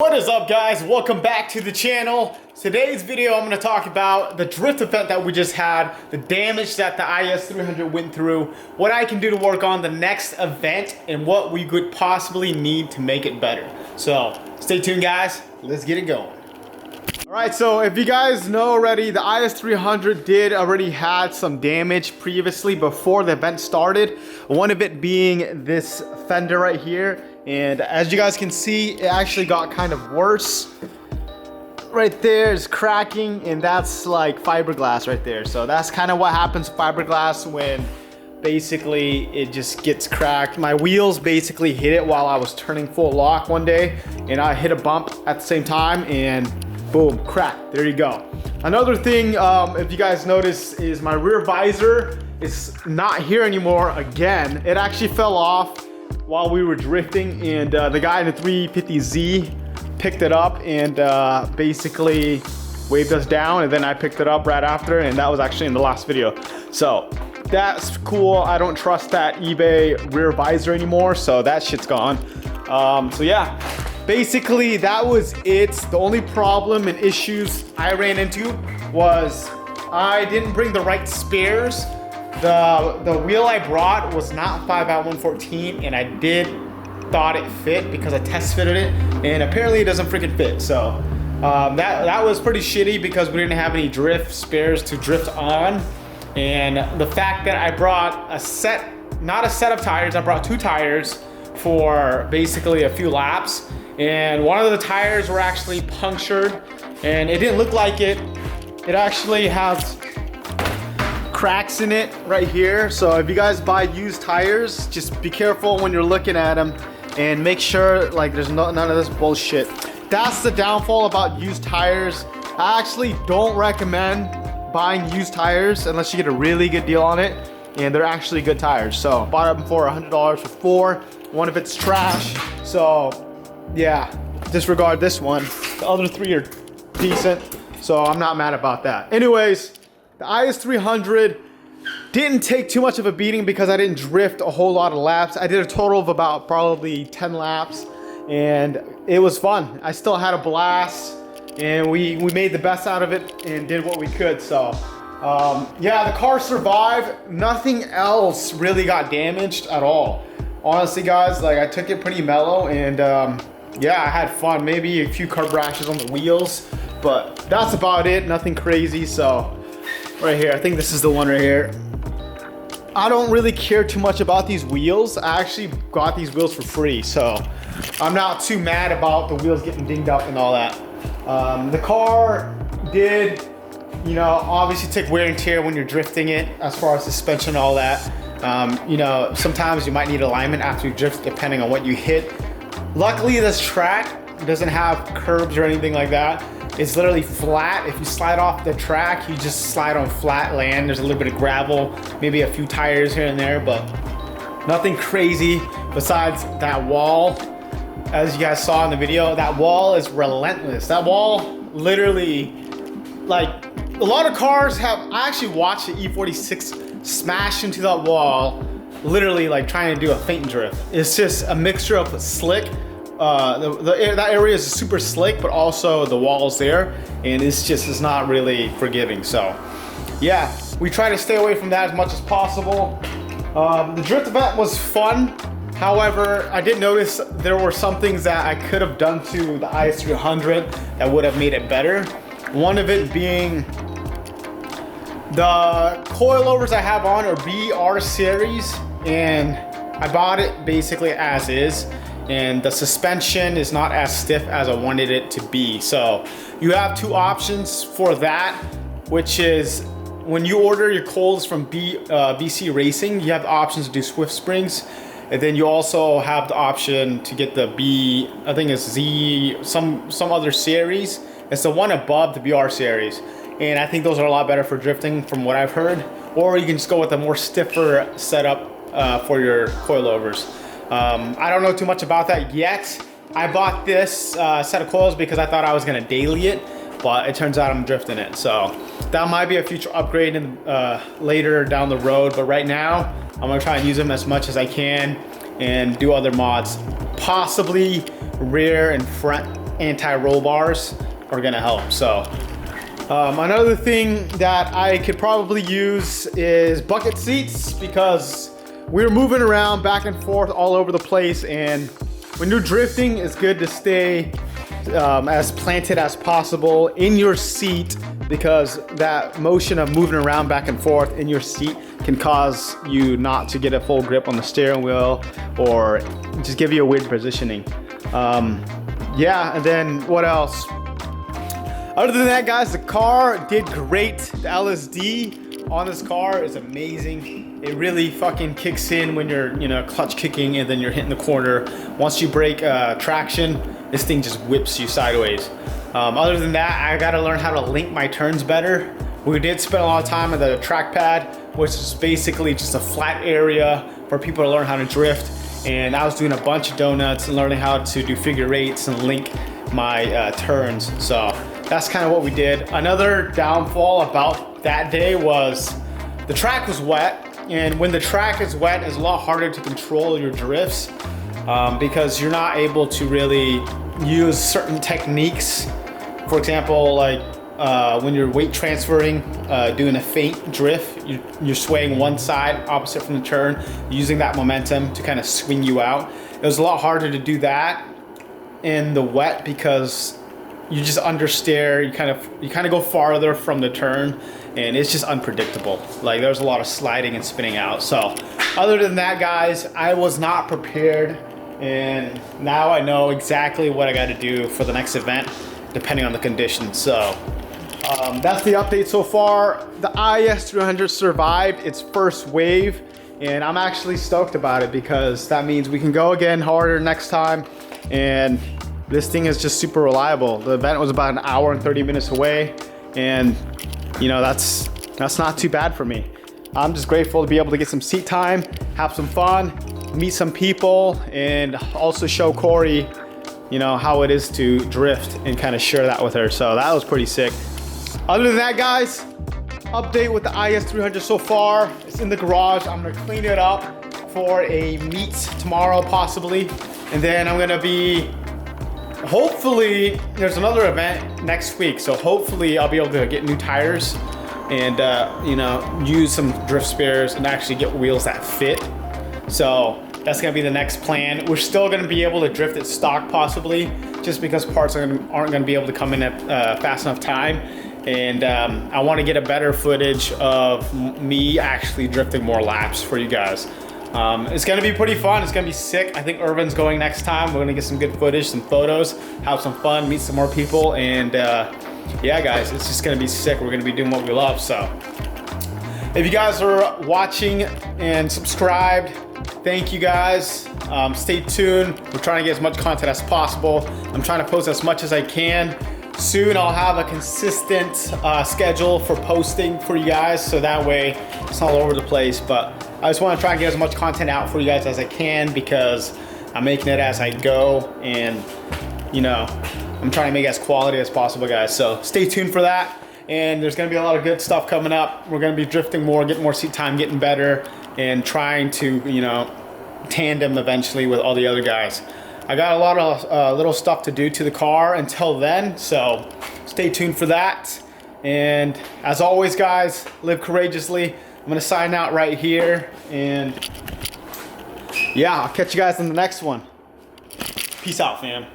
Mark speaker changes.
Speaker 1: What is up, guys? Welcome back to the channel. Today's video I'm going to talk about the drift event that we just had, the damage that the IS300 went through, what I can do to work on the next event, and what we could possibly need to make it better. So stay tuned, guys. Let's get it going. All right, so if you guys know already, the IS300 did already had some damage previously before the event started. One of it being this fender right here. And as you guys can see, it actually got kind of worse. Right there is cracking, and that's like fiberglass right there. So that's kind of what happens to fiberglass when basically it just gets cracked. My wheels basically hit it while I was turning full lock one day, and I hit a bump at the same time, and boom, crack. There you go. Another thing, if you guys notice, is my rear visor is not here anymore again. It actually fell off while we were drifting, and the guy in the 350Z picked it up and basically waved us down, and then I picked it up right after, and that was actually in the last video. So that's cool. I don't trust that eBay rear visor anymore, so that shit's gone. So yeah, basically that was it. The only problem and issues I ran into was I didn't bring the right spares. The wheel I brought was not 5x114, and I thought it fit because I test fitted it, and apparently it doesn't freaking fit. So that was pretty shitty because we didn't have any drift spares to drift on. And the fact that I brought a set, not a set of tires, I brought 2 tires for basically a few laps, and one of the tires were actually punctured, and it didn't look like it. It actually has cracks in it right here. So if you guys buy used tires, just be careful when you're looking at them and make sure like there's none of this bullshit. That's the downfall about used tires. I actually don't recommend buying used tires unless you get a really good deal on it, and they're actually good tires. So bought them for $100 for 4. One of it's trash, so yeah, disregard this one. The other 3 are decent, so I'm not mad about that. Anyways, the IS300 didn't take too much of a beating because I didn't drift a whole lot of laps. I did a total of about probably 10 laps, and it was fun. I still had a blast, and we made the best out of it and did what we could. So yeah, the car survived. Nothing else really got damaged at all. Honestly, guys, like I took it pretty mellow, and yeah, I had fun. Maybe a few curb rashes on the wheels, but that's about it. Nothing crazy. So right here, I think this is the one right here. I don't really care too much about these wheels. I actually got these wheels for free, so I'm not too mad about the wheels getting dinged up and all that. The car did, you know, obviously take wear and tear when you're drifting it, as far as suspension and all that. You know, sometimes you might need alignment after you drift depending on what you hit. Luckily, this track doesn't have curbs or anything like that. It's literally flat. If you slide off the track, you just slide on flat land. There's a little bit of gravel, maybe a few tires here and there, but nothing crazy besides that wall. As you guys saw in the video, that wall is relentless. That wall literally, like, a lot of cars have, I actually watched the E46 smash into that wall, literally like trying to do a feint drift. It's just a mixture of slick. That area is super slick, but also the walls there, and it's not really forgiving. So yeah, we try to stay away from that as much as possible. The drift event was fun. However, I did notice there were some things that I could have done to the IS300 that would have made it better. One of it being the coilovers I have on are BR series, and I bought it basically as is. And the suspension is not as stiff as I wanted it to be. So you have 2 options for that, which is when you order your coils from BC Racing, you have the options to do Swift springs. And then you also have the option to get the I think it's Z, some other series. It's the one above the BR series. And I think those are a lot better for drifting from what I've heard. Or you can just go with a more stiffer setup for your coilovers. I don't know too much about that yet. I bought this set of coils because I thought I was gonna daily it, but it turns out I'm drifting it. So that might be a future upgrade later down the road, but right now I'm gonna try and use them as much as I can and do other mods, possibly rear and front anti-roll bars are gonna help. So another thing that I could probably use is bucket seats, because we're moving around back and forth all over the place, and when you're drifting, it's good to stay as planted as possible in your seat, because that motion of moving around back and forth in your seat can cause you not to get a full grip on the steering wheel, or just give you a weird positioning. Yeah, and then what else? Other than that, guys, the car did great. The LSD on this car is amazing. It really fucking kicks in when you're, you know, clutch kicking and then you're hitting the corner. Once you break traction, this thing just whips you sideways. Other than that, I gotta learn how to link my turns better. We did spend a lot of time on the trackpad, which is basically just a flat area for people to learn how to drift. And I was doing a bunch of donuts and learning how to do figure eights and link my turns. So that's kind of what we did. Another downfall about that day was the track was wet. And when the track is wet, it's a lot harder to control your drifts because you're not able to really use certain techniques. For example, like when you're weight transferring, doing a feint drift, you're swaying one side opposite from the turn, using that momentum to kind of swing you out. It was a lot harder to do that in the wet because you just understeer, you kind of go farther from the turn, and it's just unpredictable. Like, there's a lot of sliding and spinning out. So other than that, guys, I was not prepared, and now I know exactly what I got to do for the next event depending on the conditions. So that's the update so far. The IS300 survived its first wave, and I'm actually stoked about it because that means we can go again harder next time. And this thing is just super reliable. The event was about an hour and 30 minutes away, and you know, that's not too bad for me. I'm just grateful to be able to get some seat time, have some fun, meet some people, and also show Corey, you know, how it is to drift and kind of share that with her. So that was pretty sick. Other than that, guys, update with the IS300 so far. It's in the garage. I'm gonna clean it up for a meet tomorrow possibly, and then I'm gonna be, hopefully there's another event next week, so hopefully I'll be able to get new tires and you know, use some drift spares and actually get wheels that fit. So that's gonna be the next plan. We're still gonna be able to drift it stock possibly, just because parts aren't gonna be able to come in at fast enough time. And I wanna get a better footage of me actually drifting more laps for you guys. It's gonna be pretty fun. It's gonna be sick. I think Irvin's going next time. We're gonna get some good footage, some photos, have some fun, meet some more people, and yeah, guys, it's just gonna be sick. We're gonna be doing what we love. So if you guys are watching and subscribed, thank you guys. Stay tuned. We're trying to get as much content as possible. I'm trying to post as much as I can. Soon I'll have a consistent schedule for posting for you guys, so that way it's not all over the place. But I just want to try and get as much content out for you guys as I can, because I'm making it as I go, and you know, I'm trying to make it as quality as possible, guys. So stay tuned for that, and there's going to be a lot of good stuff coming up. We're going to be drifting more, getting more seat time, getting better, and trying to, you know, tandem eventually with all the other guys. I got a lot of little stuff to do to the car until then, so stay tuned for that. And as always, guys, live courageously. I'm gonna sign out right here, and yeah, I'll catch you guys in the next one. Peace out, fam.